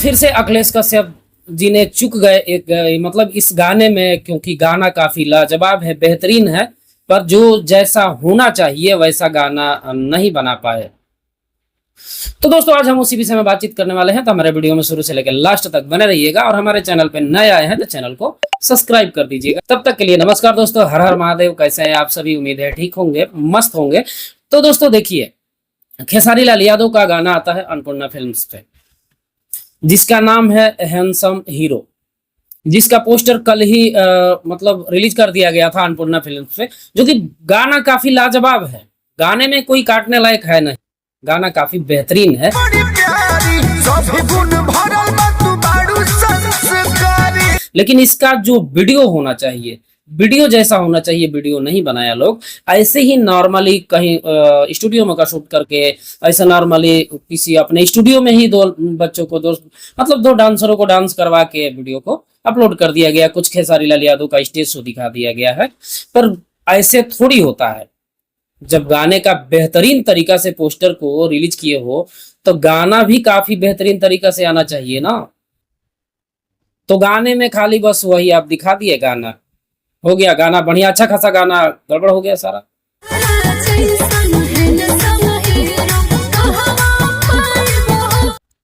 फिर से अखिलेश कश्यप जी ने चूक गए मतलब इस गाने में, क्योंकि गाना काफी लाजवाब है, बेहतरीन है, पर जो जैसा होना चाहिए वैसा गाना नहीं बना पाए। तो दोस्तों आज हम उसी विषय में बातचीत करने वाले हैं, तो हमारे वीडियो में शुरू से लेकर लास्ट तक बने रहिएगा और हमारे चैनल पे नए आए हैं तो चैनल को सब्सक्राइब कर दीजिएगा। तब तक के लिए नमस्कार दोस्तों, हर हर महादेव। कैसे हैं आप सभी? उम्मीद है ठीक होंगे, मस्त होंगे। तो दोस्तों देखिए, खेसारी लाल यादव का गाना आता है अन्नपूर्णा फिल्म्स पे, जिसका नाम है हैंडसम हीरो, जिसका पोस्टर कल ही मतलब रिलीज कर दिया गया था अन्नपूर्णा फिल्म्स पे, जो कि गाना काफी लाजवाब है। गाने में कोई काटने लायक है नहीं, गाना काफी बेहतरीन है। लेकिन इसका जो वीडियो होना चाहिए, वीडियो जैसा होना चाहिए, वीडियो नहीं बनाया लोग। ऐसे ही नॉर्मली कहीं स्टूडियो में का शूट करके, ऐसा नॉर्मली किसी अपने स्टूडियो में ही दो बच्चों को दो डांसरों को डांस करवा के वीडियो को अपलोड कर दिया गया। कुछ खेसारी लाल यादव का स्टेज शो दिखा दिया गया है, पर ऐसे थोड़ी होता है। जब गाने का बेहतरीन तरीका से पोस्टर को रिलीज किए हो तो गाना भी काफी बेहतरीन तरीका से आना चाहिए ना। तो गाने में खाली बस वही आप दिखा दिए, गाना हो गया, गाना बढ़िया अच्छा खासा गाना गड़बड़ हो गया सारा।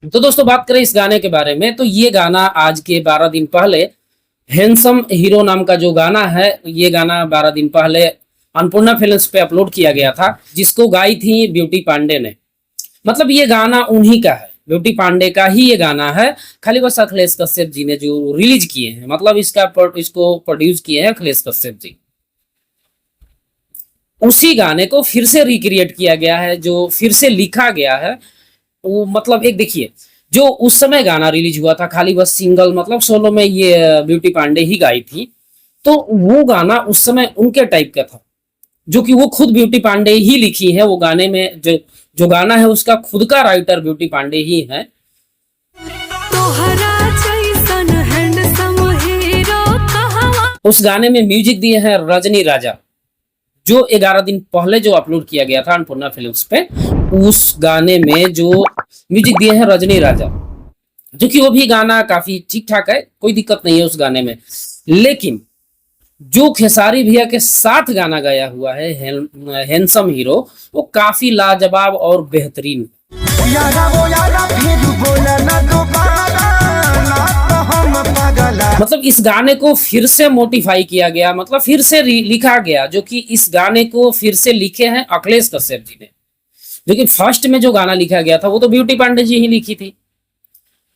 तो दोस्तों बात करें इस गाने के बारे में, तो ये गाना आज के 12 दिन पहले हैंडसम हीरो नाम का जो गाना है, ये गाना 12 दिन पहले अन्नपूर्णा फिल्म्स पे अपलोड किया गया था, जिसको गाई थी ब्यूटी पांडे ने। मतलब ये गाना उन्हीं का है, ब्यूटी पांडे का ही ये गाना है। खाली बस अखिलेश कश्यप जी ने जो रिलीज किए हैं, मतलब इसको प्रोड्यूस किए हैं अखिलेश कश्यप जी। उसी गाने को फिर से रिक्रिएट किया गया है, जो फिर से लिखा गया है वो। मतलब एक देखिए, जो उस समय गाना रिलीज हुआ था खाली बस सिंगल, मतलब सोलो में ये ब्यूटी पांडे ही गाई थी, तो वो गाना उस समय उनके टाइप का था, जो कि वो खुद ब्यूटी पांडे ही लिखी है। वो गाने में जो गाना है उसका खुद का राइटर ब्यूटी पांडे ही है। उस गाने में म्यूजिक दिए हैं रजनी राजा, जो 11 दिन पहले जो अपलोड किया गया था अन्नपूर्णा फिल्म्स पे। उस गाने में जो म्यूजिक दिए हैं रजनी राजा, जो कि वो भी गाना काफी ठीक ठाक है, कोई दिक्कत नहीं है उस गाने में। लेकिन जो खेसारी भैया के साथ गाना गाया हुआ है हैंडसम हीरो, वो काफी लाजवाब और बेहतरीन। मतलब इस गाने को फिर से मोडिफाई किया गया, मतलब फिर से लिखा गया, जो कि इस गाने को फिर से लिखे हैं अखिलेश कश्यप जी ने। जो कि फर्स्ट में जो गाना लिखा गया था वो तो ब्यूटी पांडे जी ही लिखी थी।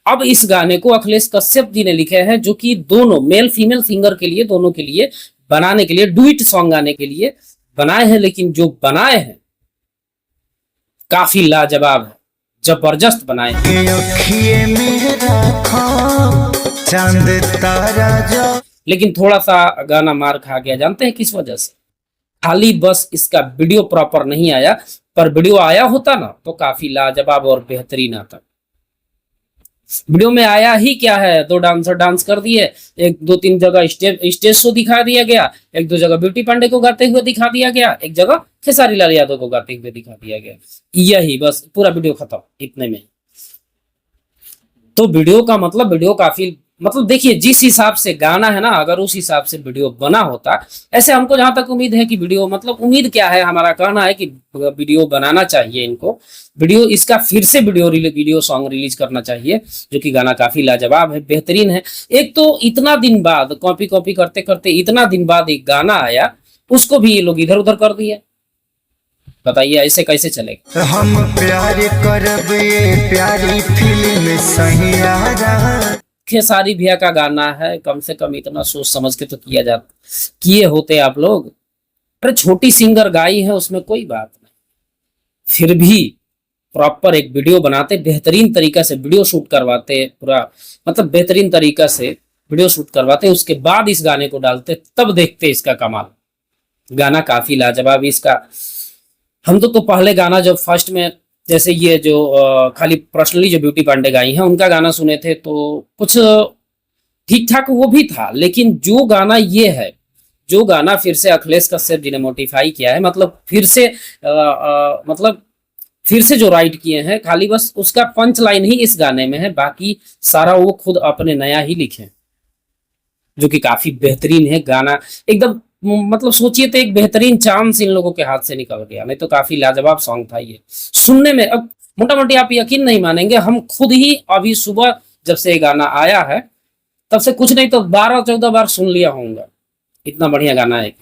अब इस गाने को अखिलेश कश्यप जी ने लिखे हैं, जो कि दोनों मेल फीमेल सिंगर के लिए, दोनों के लिए बनाने के लिए, डुइट सॉन्ग गाने के लिए बनाए हैं। लेकिन जो बनाए हैं काफी लाजवाब है, जबरदस्त बनाए हैं। लेकिन थोड़ा सा गाना मार खा गया, जानते हैं किस वजह से? खाली बस इसका वीडियो प्रॉपर नहीं आया, पर वीडियो आया होता ना तो काफी लाजवाब और बेहतरीन आता। वीडियो में आया ही क्या है, दो डांसर डांस कर दिए, एक दो तीन जगह स्टेज शो दिखा दिया गया, एक दो जगह ब्यूटी पांडे को गाते हुए दिखा दिया गया, एक जगह खेसारी लाल यादव को गाते हुए दिखा दिया गया। यही बस पूरा वीडियो खत्म इतने में। तो वीडियो का मतलब वीडियो काफी, मतलब देखिए जिस हिसाब से गाना है ना, अगर उस हिसाब से वीडियो बना होता, ऐसे हमको जहां तक उम्मीद है कि वीडियो, मतलब उम्मीद क्या है, हमारा कहना है कि वीडियो बनाना चाहिए इनको, वीडियो इसका फिर से वीडियो सॉन्ग रिलीज करना चाहिए, जो कि गाना काफी लाजवाब है, बेहतरीन है। एक तो इतना दिन बाद कॉपी करते करते इतना दिन बाद एक गाना आया, उसको भी ये लोग इधर उधर कर दिए। बताइए ऐसे कैसे चलेगा? हम प्यार करब ये प्यारी फिल्म सही आ रहा। खेसारी भैया का गाना है, कम से कम इतना सोच समझ के तो किए होते आप लोग। अरे छोटी सिंगर गाई है, उसमें कोई बात नहीं, फिर भी प्रॉपर एक वीडियो बनाते, बेहतरीन तरीका से वीडियो शूट करवाते, पूरा मतलब बेहतरीन तरीका से वीडियो शूट करवाते, उसके बाद इस गाने को डालते, तब देखते इसका कमाल। गाना काफी लाजवाब इसका। हम तो पहले गाना जब फर्स्ट में, जैसे ये जो खाली पर्सनली जो ब्यूटी पांडे गाई हैं उनका गाना सुने थे तो कुछ ठीक ठाक वो भी था। लेकिन जो गाना ये है, जो गाना फिर से अखिलेश कश्यप जी ने मोडिफाई किया है, मतलब फिर से मतलब फिर से जो राइट किए हैं, खाली बस उसका पंच लाइन ही इस गाने में है, बाकी सारा वो खुद अपने नया ही लिखे, जो कि काफी बेहतरीन है गाना एकदम। मतलब सोचिए तो एक बेहतरीन चांस इन लोगों के हाथ से निकल गया, नहीं तो काफी लाजवाब सॉन्ग था ये सुनने में। अब मोटा मोटी आप यकीन नहीं मानेंगे, हम खुद ही अभी सुबह जब से ये गाना आया है तब से कुछ नहीं तो 12-14 बार सुन लिया होऊंगा, इतना बढ़िया गाना है।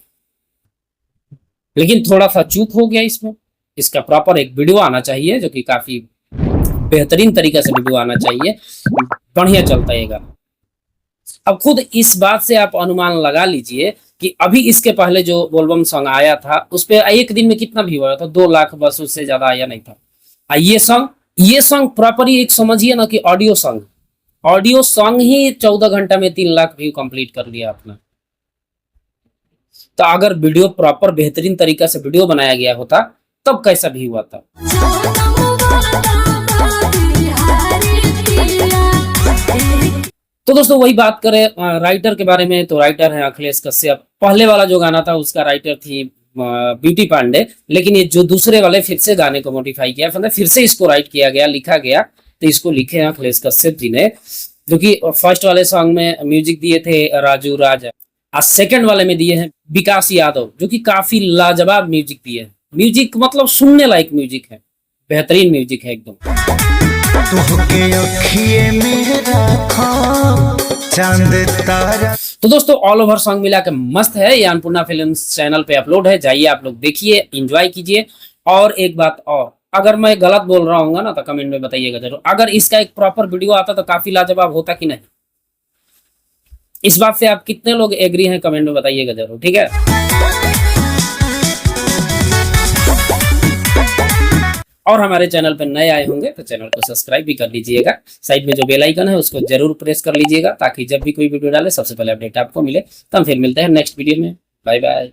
लेकिन थोड़ा सा चूक हो गया इसमें, इसका प्रॉपर एक वीडियो आना चाहिए, जो कि काफी बेहतरीन तरीके से वीडियो आना चाहिए, बढ़िया चलता है ये गाना। अब खुद इस बात से आप अनुमान लगा लीजिए कि अभी इसके पहले जो बोलबम सॉन्ग आया था उस पे एक दिन में कितना व्यू आया था, 2 लाख, बस उससे ज्यादा आया नहीं था। ये सॉन्ग प्रॉपर ही एक समझिए ना कि ऑडियो सॉन्ग ही 14 घंटा में 3 लाख व्यू कंप्लीट कर लिया अपना। तो अगर वीडियो प्रॉपर बेहतरीन तरीका से वीडियो बनाया गया होता तब कैसा व्यू आता। तो दोस्तों वही बात करें राइटर के बारे में, तो राइटर है अखिलेश कश्यप। पहले वाला जो गाना था उसका राइटर थी ब्यूटी पांडे, लेकिन ये जो दूसरे वाले फिर से गाने को मॉडिफाई किया, मतलब फिर से इसको राइट किया गया, लिखा गया, तो इसको लिखे हैं अखिलेश कश्यप जी ने, जो कि फर्स्ट वाले सॉन्ग में म्यूजिक दिए थे राजू राज, और सेकंड वाले में दिए हैं विकास यादव, जो कि काफी लाजवाब म्यूजिक दिए हैं। म्यूजिक मतलब सुनने लायक म्यूजिक है, बेहतरीन म्यूजिक है एकदम। तो दोस्तों ऑल ओवर सॉन्ग मिला के मस्त है, ये अन्नपूर्णा फिल्म्स चैनल पे अपलोड है, जाइए आप लोग देखिए, एंजॉय कीजिए। और एक बात और, अगर मैं गलत बोल रहा हूँ ना तो कमेंट में बताइएगा जरूर। अगर इसका एक प्रॉपर वीडियो आता तो काफी लाजवाब होता कि नहीं, इस बात से आप कितने लोग एग्री हैं कमेंट में बताइएगा जरूर, ठीक है। और हमारे चैनल पर नए आए होंगे तो चैनल को सब्सक्राइब भी कर लीजिएगा, साइड में जो बेल आइकन है उसको जरूर प्रेस कर लीजिएगा, ताकि जब भी कोई वीडियो डाले सबसे पहले अपडेट आपको मिले। तो हम फिर मिलते हैं नेक्स्ट वीडियो में, बाय बाय।